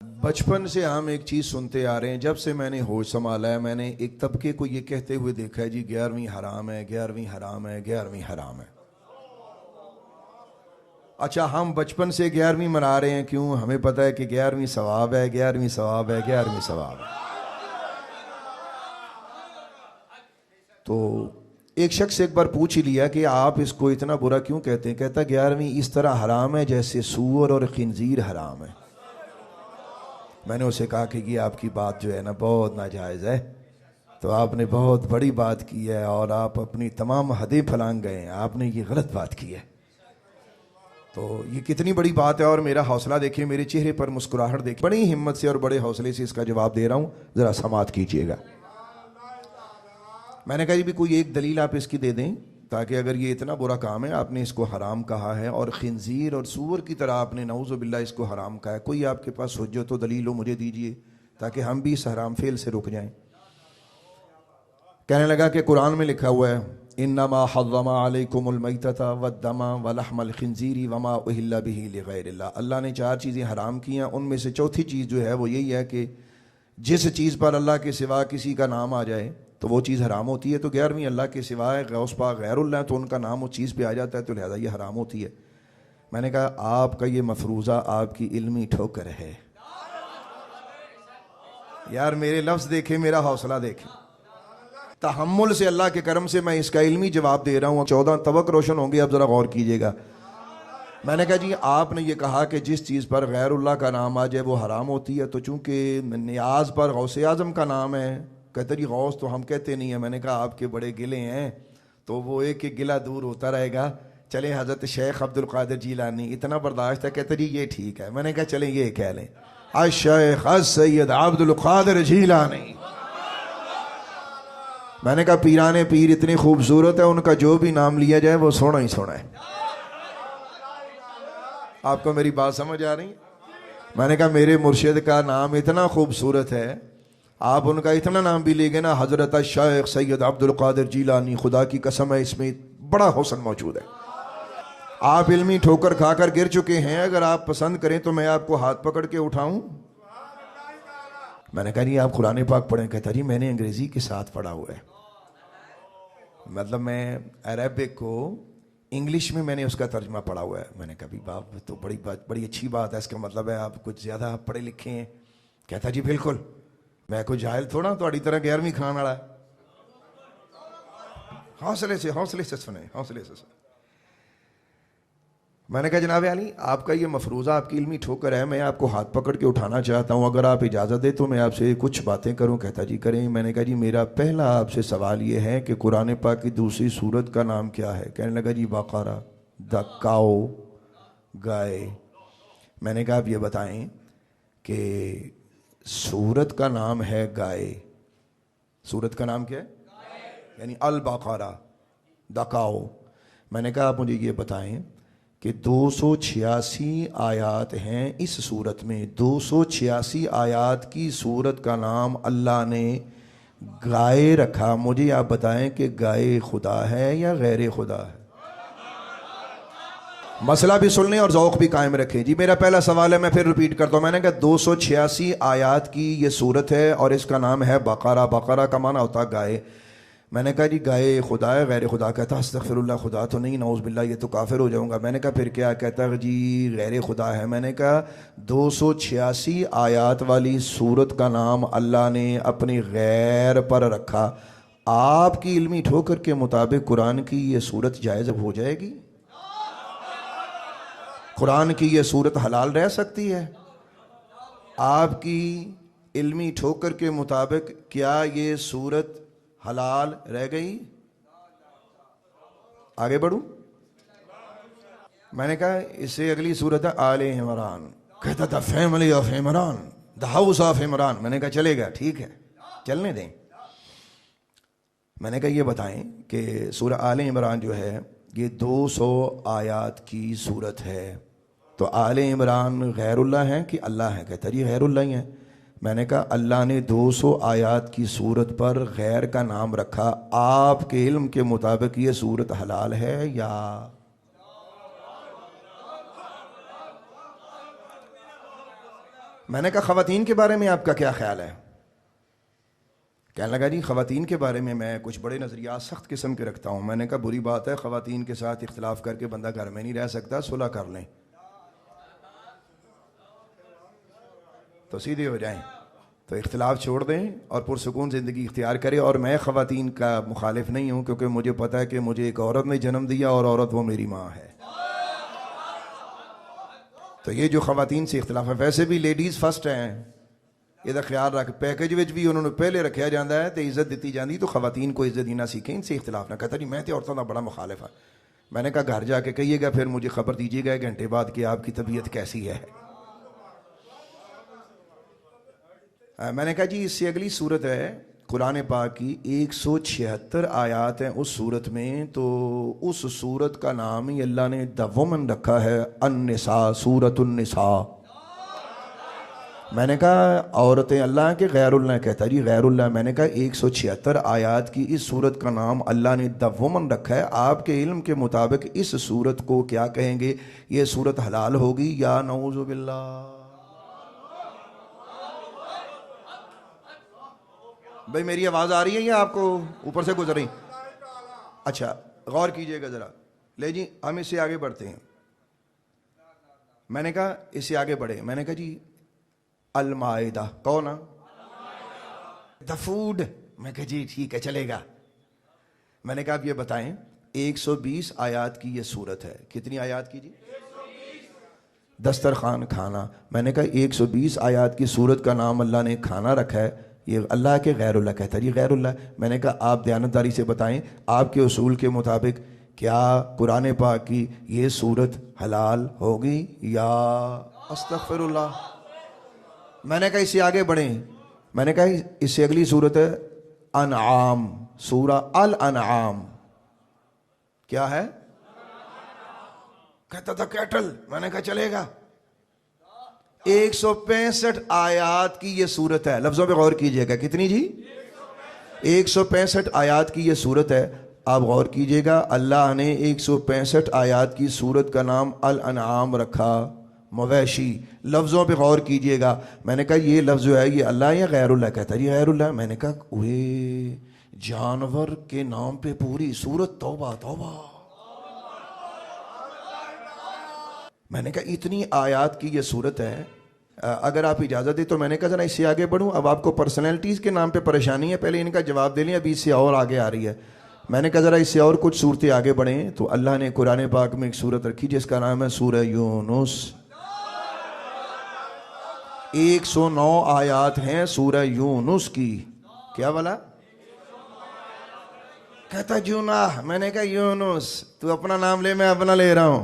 بچپن سے ہم ایک چیز سنتے آ رہے ہیں، جب سے میں نے ہوش سنبھالا ہے میں نے ایک طبقے کو یہ کہتے ہوئے دیکھا ہے جی 11ویں حرام ہے، 11ویں حرام ہے، 11ویں حرام ہے۔ اچھا ہم بچپن سے 11ویں منا رہے ہیں کیوں؟ ہمیں پتہ ہے کہ 11ویں ثواب ہے، 11ویں ثواب ہے، 11ویں ثواب ہے۔ تو ایک شخص ایک بار پوچھ ہی لیا کہ آپ اس کو اتنا برا کیوں کہتے ہیں؟ کہتا 11ویں اس طرح حرام ہے جیسے سور اور خنزیر حرام ہے۔ میں نے اسے کہا کہ یہ آپ کی بات جو ہے نا بہت ناجائز ہے، تو آپ نے بہت بڑی بات کی ہے اور آپ اپنی تمام حدیں پھلانگ گئے ہیں، آپ نے یہ غلط بات کی ہے۔ تو یہ کتنی بڑی بات ہے، اور میرا حوصلہ دیکھیں، میرے چہرے پر مسکراہٹ دیکھیں، بڑی ہمت سے اور بڑے حوصلے سے اس کا جواب دے رہا ہوں، ذرا سماعت کیجئے گا۔ میں نے کہا جی بھی کوئی ایک دلیل آپ اس کی دے دیں، تاکہ اگر یہ اتنا برا کام ہے، آپ نے اس کو حرام کہا ہے اور خنزیر اور سور کی طرح آپ نے نعوذ باللہ اس کو حرام کہا ہے، کوئی آپ کے پاس حجت و دلیل ہو مجھے دیجئے تاکہ ہم بھی اس حرام فعل سے رک جائیں۔ کہنے لگا کہ قرآن میں لکھا ہوا ہے انما حرم علیکم المیتۃ والدم ولحم الخنزیر وما اہل بہ لغیر اللہ۔ اللہ نے 4 چیزیں حرام کی ہیں، ان میں سے چوتھی چیز جو ہے وہ یہی ہے کہ جس چیز پر اللہ کے سوا کسی کا نام آ جائے تو وہ چیز حرام ہوتی ہے۔ تو 11ویں اللہ کے سوائے غوث پاک غیر اللہ تو ان کا نام اس چیز پہ آ جاتا ہے، تو لہذا یہ حرام ہوتی ہے۔ میں نے کہا آپ کا یہ مفروضہ آپ کی علمی ٹھوکر ہے۔ یار میرے لفظ دیکھیں، میرا حوصلہ دیکھیں، تحمل سے اللہ کے کرم سے میں اس کا علمی جواب دے رہا ہوں۔ 14 طبق روشن ہوں گے، اب ذرا غور کیجئے گا۔ میں نے کہا جی آپ نے یہ کہا کہ جس چیز پر غیر اللہ کا نام آ جائے وہ حرام ہوتی ہے، تو چونکہ نیاز پر غوث اعظم کا نام ہے، کہتے جی غوث تو ہم کہتے نہیں ہیں۔ میں نے کہا آپ کے بڑے گلے ہیں تو وہ ایک ایک گلہ دور ہوتا رہے گا، چلیں حضرت شیخ عبد القادر جیلانی اتنا برداشت ہے، کہتے جی یہ ٹھیک ہے۔ میں نے کہا چلیں یہ کہہ لیں الشیخ السید عبد القادر جیلانی۔ میں نے کہا پیرانے پیر اتنی خوبصورت ہے، ان کا جو بھی نام لیا جائے وہ سونا ہی سونا ہے۔ آپ کو میری بات سمجھ آ رہی ہے؟ میں نے کہا میرے مرشد کا نام اتنا خوبصورت ہے، آپ ان کا اتنا نام بھی لے گے نا، حضرت شیخ سید عبد القادر جیلانی، خدا کی قسم ہے اس میں بڑا حسن موجود ہے۔ آپ علمی ٹھوکر کھا کر گر چکے ہیں، اگر آپ پسند کریں تو میں آپ کو ہاتھ پکڑ کے اٹھاؤں۔ میں نے کہا نہیں آپ قرآن پاک پڑھیں۔ کہتا جی میں نے انگریزی کے ساتھ پڑھا ہوا ہے، مطلب میں عربک کو انگلش میں نے اس کا ترجمہ پڑھا ہوا ہے۔ میں نے کہا بھی باپ تو بڑی اچھی بات ہے، اس کا مطلب ہے آپ کچھ زیادہ پڑھے لکھے ہیں۔ کہتا جی بالکل، میں کوئی جاہل تھوڑا تھوڑی طرح 11ویں کھان والا۔ حوصلے سے سنیں، حوصلے سے سنیں۔ میں نے کہا جناب علی آپ کا یہ مفروضہ آپ کی علمی ٹھوکر ہے، میں آپ کو ہاتھ پکڑ کے اٹھانا چاہتا ہوں، اگر آپ اجازت دیں تو میں آپ سے کچھ باتیں کروں۔ کہتا جی کریں۔ میں نے کہا جی میرا پہلا آپ سے سوال یہ ہے کہ قرآن پاک کی دوسری سورت کا نام کیا ہے؟ کہنے لگا جی بقرہ، دا کاؤ، گائے۔ میں نے کہا آپ یہ بتائیں کہ سورت کا نام ہے گائے، سورت کا نام کیا ہے؟ یعنی البقرہ، دا کاؤ۔ میں نے کہا آپ مجھے یہ بتائیں کہ 286 آیات ہیں اس صورت میں، 286 آیات کی صورت کا نام اللہ نے گائے رکھا، مجھے آپ بتائیں کہ گائے خدا ہے یا غیر خدا ہے؟ مسئلہ بھی سن لیں اور ذوق بھی قائم رکھیں۔ جی میرا پہلا سوال ہے، میں پھر ریپیٹ کرتا ہوں۔ میں نے کہا 286 آیات کی یہ صورت ہے اور اس کا نام ہے بقرہ، بقرہ کا معنی ہوتا گائے۔ میں نے کہا جی گائے خدا ہے غیر خدا؟ کہتا استغفر اللہ، خدا تو نہیں، نعوذ باللہ یہ تو کافر ہو جاؤں گا۔ میں نے کہا پھر کیا؟ کہتا جی غیر خدا ہے۔ میں نے کہا 286 آیات والی سورت کا نام اللہ نے اپنی غیر پر رکھا، آپ کی علمی ٹھوکر کے مطابق قرآن کی یہ سورت جائز ہو جائے گی؟ قرآن کی یہ سورت حلال رہ سکتی ہے؟ آپ کی علمی ٹھوکر کے مطابق کیا یہ سورت حلال رہ گئی؟ آگے بڑھوں؟ میں نے کہا اس سے اگلی سورت ہے آل عمران۔ کہتا تھا family of Imran, the house of Imran. میں نے کہا چلے گا، ٹھیک ہے چلنے دیں۔ میں نے کہا یہ بتائیں کہ سورہ آل عمران جو ہے یہ 200 آیات کی سورت ہے، تو آل عمران غیر اللہ ہیں کہ اللہ ہے؟ کہتا جی غیر اللہ ہی ہیں۔ میں نے کہا اللہ نے 200 آیات کی سورت پر غیر کا نام رکھا، آپ کے علم کے مطابق یہ سورت حلال ہے یا؟ میں نے کہا خواتین کے بارے میں آپ کا کیا خیال ہے؟ کہنے لگا جی خواتین کے بارے میں کچھ بڑے نظریات سخت قسم کے رکھتا ہوں. میں نے کہا بری بات ہے، خواتین کے ساتھ اختلاف کر کے بندہ گھر میں نہیں رہ سکتا، صلح کر لیں تو سیدھے ہو جائیں. تو اختلاف چھوڑ دیں اور پرسکون زندگی اختیار کریں. اور میں خواتین کا مخالف نہیں ہوں، کیونکہ مجھے پتہ ہے کہ مجھے ایک عورت نے جنم دیا اور عورت وہ میری ماں ہے. تو یہ جو خواتین سے اختلاف ہے، ویسے بھی لیڈیز فرسٹ ہیں، یہ خیال رکھ. پیکج وچ بھی انہوں نے پہلے رکھا جاتا ہے تو عزت دیتی جاتی. تو خواتین کو عزت دینا سیکھیں، ان سے اختلاف نہ. کہتا نہیں میں تو عورتوں کا بڑا مخالف ہوں. میں نے کہا گھر جا کے کہیے گا، پھر مجھے خبر دیجیے گا 1 گھنٹے بعد کہ آپ کی طبیعت کیسی ہے. میں نے کہا جی اس سے اگلی صورت ہے قرآن پاک کی 176 آیات ہیں اس صورت میں. تو اس صورت کا نام ہی اللہ نے دا وومن رکھا ہے، النساء، سورۃ النساء. میں نے کہا عورتیں اللہ کے غیر اللہ. کہتا جی غیر اللہ. میں نے کہا 176 آیات کی اس صورت کا نام اللہ نے دا وومن رکھا ہے. آپ کے علم کے مطابق اس صورت کو کیا کہیں گے؟ یہ صورت حلال ہوگی یا نعوذ باللہ؟ بھئی میری آواز آ رہی ہے یا آپ کو اوپر سے گزر رہی؟ اچھا غور کیجئے گا ذرا. لے جی ہم اس سے آگے بڑھتے ہیں. میں نے کہا اس سے آگے بڑھے. میں نے کہا جی المائدہ کون؟ The food. میں کہا جی ٹھیک ہے چلے گا. میں نے کہا آپ یہ بتائیں 120 آیات کی یہ صورت ہے. کتنی آیات کی جی؟ دسترخوان کھانا. میں نے کہا 120 آیات کی صورت کا نام اللہ نے کھانا رکھا ہے، یہ اللہ کے غیر اللہ. کہتا جی غیر اللہ. میں نے کہا آپ دیانتداری سے بتائیں آپ کے اصول کے مطابق کیا قرآن پاک کی یہ صورت حلال ہوگی یا استغفر اللہ؟ میں نے کہا اس سے آگے بڑھیں. میں نے کہا اس سے اگلی صورت ہے انعام، سورہ الانعام. کیا ہے؟ کہتا تھا کیٹل. میں نے کہا چلے گا. 165 آیات کی یہ صورت ہے. لفظوں پہ غور کیجئے گا. کتنی جی؟ 165 آیات کی یہ صورت ہے. آپ غور کیجئے گا اللہ نے 165 آیات کی صورت کا نام الانعام رکھا، مویشی. لفظوں پہ غور کیجئے گا. میں نے کہا یہ لفظ جو ہے یہ اللہ یا غیر اللہ؟ کہتا جی غیر اللہ. میں نے کہا اوہ جانور کے نام پہ پوری صورت، توبہ توبہ. میں نے کہا اتنی آیات کی یہ صورت ہے. اگر آپ اجازت دیں تو میں نے کہا ذرا اس سے آگے بڑھوں. اب آپ کو پرسنالٹیز کے نام پہ پریشانی ہے، پہلے ان کا جواب دے لیں، ابھی اس سے اور آگے آ رہی ہے. میں نے کہا ذرا اس سے اور کچھ صورتیں آگے بڑھیں. تو اللہ نے قرآن پاک میں ایک صورت رکھی جس کا نام ہے سورہ یونس. 109 آیات ہیں سورہ یونس کی. کیا بولا؟ کہتا جوناح. میں نے کہا یونس تو اپنا نام لے، میں اپنا لے رہا ہوں.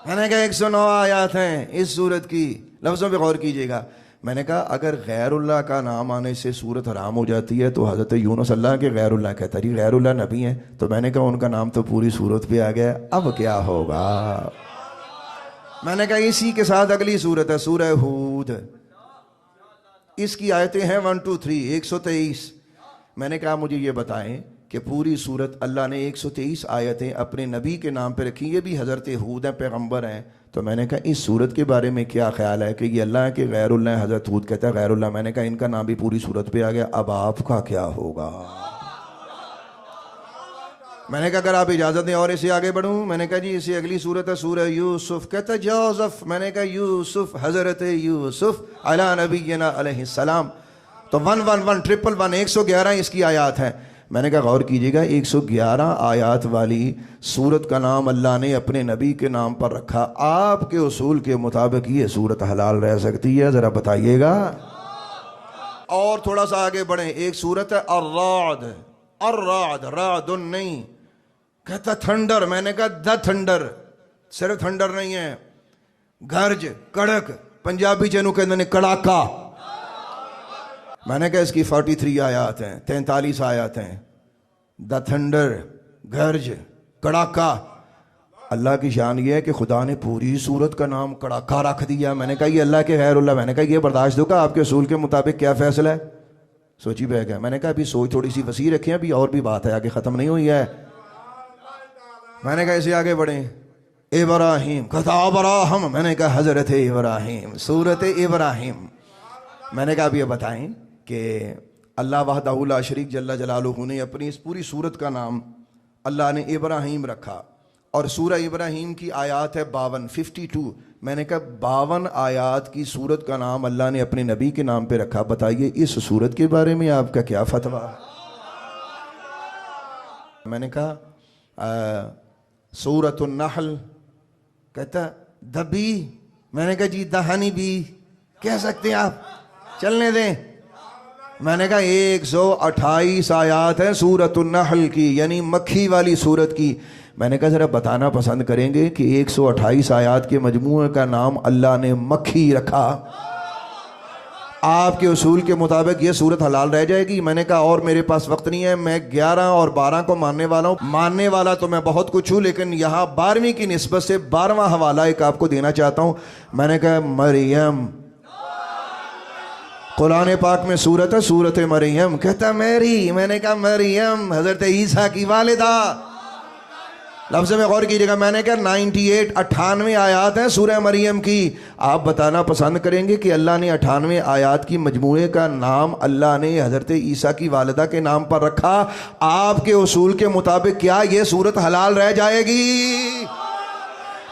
میں نے کہا 109 آیات ہیں اس صورت کی. لفظوں پہ غور کیجئے گا. میں نے کہا اگر غیر اللہ کا نام آنے سے صورت حرام ہو جاتی ہے تو حضرت یونس اللہ کے غیر اللہ. کہتا جی غیر اللہ نبی ہیں. تو میں نے کہا ان کا نام تو پوری صورت پہ آ گیا، اب کیا ہوگا؟ میں نے کہا اسی کے ساتھ اگلی صورت ہے سورہ ہود. اس کی آیتیں ہیں 1 2 3 123. میں نے کہا مجھے یہ بتائیں کہ پوری صورت اللہ نے 123 آیتیں اپنے نبی کے نام پہ رکھی، یہ بھی حضرت ہود ہیں، پیغمبر ہیں. تو میں نے کہا اس صورت کے بارے میں کیا خیال ہے کہ یہ اللہ کے غیر اللہ ہے؟ حضرت ہود کہتا ہے غیر اللہ. میں نے کہا ان کا نام بھی پوری صورت پہ آ گیا، اب آپ کا کیا ہوگا؟ میں نے کہا اگر آپ اجازت دیں اور اسے آگے بڑھوں. میں نے کہا جی اسے اگلی صورت ہے سورہ یوسف. کہتا جوزف. میں نے کہا یوسف، حضرت یوسف علی نبینا علیہ السلام. تو 111 111 اس کی آیات ہیں. میں نے کہا غور کیجئے گا 111 آیات والی سورت کا نام اللہ نے اپنے نبی کے نام پر رکھا. آپ کے اصول کے مطابق یہ سورت حلال رہ سکتی ہے؟ ذرا بتائیے گا. اور تھوڑا سا آگے بڑھیں. ایک سورت ہے الرعد. الرعد رعد نہیں. کہتا تھنڈر. میں نے کہا دا تھنڈر. صرف تھنڈر نہیں ہے، گرج، کڑک. پنجابی چینو کہتے ہیں کڑاکا. میں نے کہا اس کی 43 آیات ہیں، 43 آیات ہیں. دا تھنڈر، گرج، کڑاکا. اللہ کی شان یہ ہے کہ خدا نے پوری صورت کا نام کڑاکا رکھ دیا. میں نے کہا یہ اللہ کے غیر اللہ. میں نے کہا یہ برداشت ہوگا؟ آپ کے اصول کے مطابق کیا فیصلہ ہے؟ سوچی بہ گیا. میں نے کہا ابھی سوچ تھوڑی سی وسیع رکھیں، ابھی اور بھی بات ہے آگے، ختم نہیں ہوئی ہے. میں نے کہا اسے آگے بڑھیں. ابراہیم، کہتا ابراہم، میں نے کہا حضرت ابراہیم، سورت ابراہیم۔ میں نے کہا اب یہ بتائیں کہ اللہ وحدہ لا شریک جل جلالہ نے اپنی اس پوری سورت کا نام اللہ نے ابراہیم رکھا، اور سورہ ابراہیم کی آیات ہے 52۔ میں نے کہا 52 آیات کی سورت کا نام اللہ نے اپنے نبی کے نام پہ رکھا، بتائیے اس سورت کے بارے میں آپ کا کیا فتویٰ؟ میں نے کہا سورۃ النحل، کہتا دبی، میں نے کہا جی دہانی بھی کہہ سکتے ہیں آپ، چلنے دیں۔ میں نے کہا 128 آیات ہیں سورۃ النحل کی، یعنی مکھی والی سورت کی۔ میں نے کہا ذرا بتانا پسند کریں گے کہ 128 آیات کے مجموعے کا نام اللہ نے مکھی رکھا، آپ کے اصول کے مطابق یہ صورت حلال رہ جائے گی؟ میں نے کہا اور میرے پاس وقت نہیں ہے، میں 11 اور 12 کو ماننے والا ہوں، ماننے والا تو میں بہت کچھ ہوں، لیکن یہاں 12ویں کی نسبت سے 12واں حوالہ ایک آپ کو دینا چاہتا ہوں۔ میں نے کہا مریم، قرآن پاک میں سورت ہے سورت مریم، کہتا میری، میں نے کہا مریم حضرت عیسیٰ کی والدہ، لفظ میں غور کیجئے گا۔ میں نے کہا 98 آیات ہیں سورہ مریم کی، آپ بتانا پسند کریں گے کہ اللہ نے 98 آیات کی مجموعے کا نام اللہ نے حضرت عیسیٰ کی والدہ کے نام پر رکھا، آپ کے اصول کے مطابق کیا یہ صورت حلال رہ جائے گی؟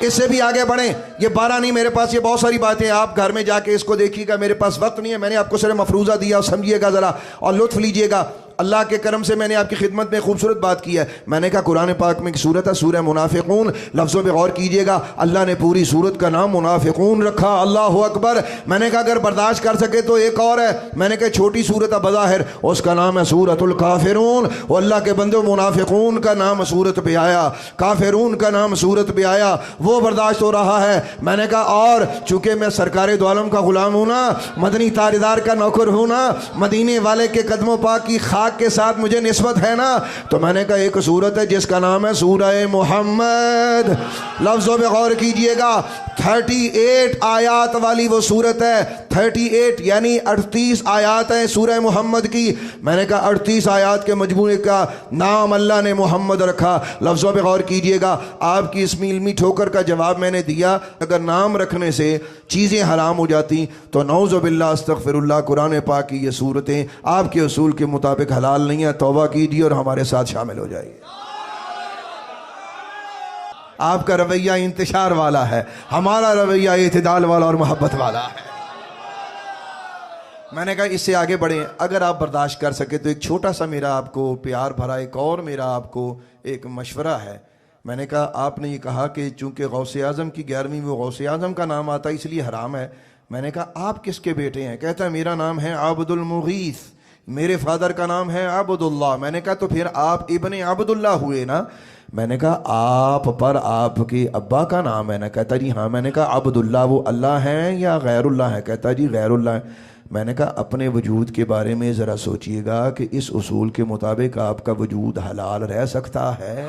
اس سے بھی آگے بڑھیں، یہ 12 نہیں، میرے پاس یہ بہت ساری باتیں، آپ گھر میں جا کے اس کو دیکھیے گا، میرے پاس وقت نہیں ہے، میں نے آپ کو صرف مفروضہ دیا، اور سمجھیے گا ذرا اور لطف لیجئے گا۔ اللہ کے کرم سے میں نے آپ کی خدمت میں خوبصورت بات کی ہے۔ میں نے کہا قرآن پاک میں ایک سورت ہے سورہ منافقون، لفظوں پہ غور کیجئے گا، اللہ نے پوری سورت کا نام منافقون رکھا، اللہ اکبر۔ میں نے کہا اگر برداشت کر سکے تو ایک اور ہے، میں نے کہا چھوٹی سورت ہے بظاہر، اس کا نام ہے سورۃ الکافرون، وہ اللہ کے بندے منافقون کا نام سورت پہ آیا، کافرون کا نام سورت پہ آیا، وہ برداشت ہو رہا ہے۔ میں نے کہا اور چونکہ میں سرکار دو عالم کا غلام ہوں نا، مدنی تاجدار کا نوکر ہوں نا، مدینے والے کے قدموں پاک کی خاک کے ساتھ مجھے نسبت ہے نا، تو میں نے کہا ایک سورت ہے جس کا نام ہے سورہ محمد، لفظوں پہ غور کیجئے گا، 38 آیات والی وہ سورت ہے، 38 یعنی 38 آیات ہیں سورہ محمد کی۔ میں نے کہا 38 آیات کے مجموعے کا نام اللہ نے محمد رکھا، لفظوں پہ غور کیجئے گا۔ آپ کی اس علمی ٹھوکر کا جواب میں نے دیا، اگر نام رکھنے سے چیزیں حرام ہو جاتی تو نعوذ باللہ استغفر اللہ، قرآن پاک کی یہ صورتیں آپ کے اصول کے مطابق حلال نہیں ہے، توبہ کیجئے اور ہمارے ساتھ شامل ہو جائیے۔ آپ کا رویہ انتشار والا ہے، ہمارا رویہ اعتدال والا اور محبت والا ہے۔ میں نے کہا اس سے آگے بڑھیں، اگر آپ برداشت کر سکے تو ایک چھوٹا سا میرا آپ کو پیار بھرا ایک اور میرا آپ کو ایک مشورہ ہے۔ میں نے کہا آپ نے یہ کہا کہ چونکہ غوث اعظم کی 11ویں وہ غوث اعظم کا نام آتا ہے اس لیے حرام ہے۔ میں نے کہا آپ کس کے بیٹے ہیں؟ کہتا ہے میرا نام ہے عبد المغیث، میرے فادر کا نام ہے عبداللہ۔ میں نے کہا تو پھر آپ ابن عبداللہ ہوئے نا؟ میں نے کہا آپ پر آپ کے ابا کا نام ہے نا؟ کہتا جی ہاں۔ میں نے کہا عبداللہ وہ اللہ ہیں یا غیر اللہ ہے؟ کہتا جی غیر اللہ ہے۔ میں نے کہا اپنے وجود کے بارے میں ذرا سوچئے گا کہ اس اصول کے مطابق آپ کا وجود حلال رہ سکتا ہے؟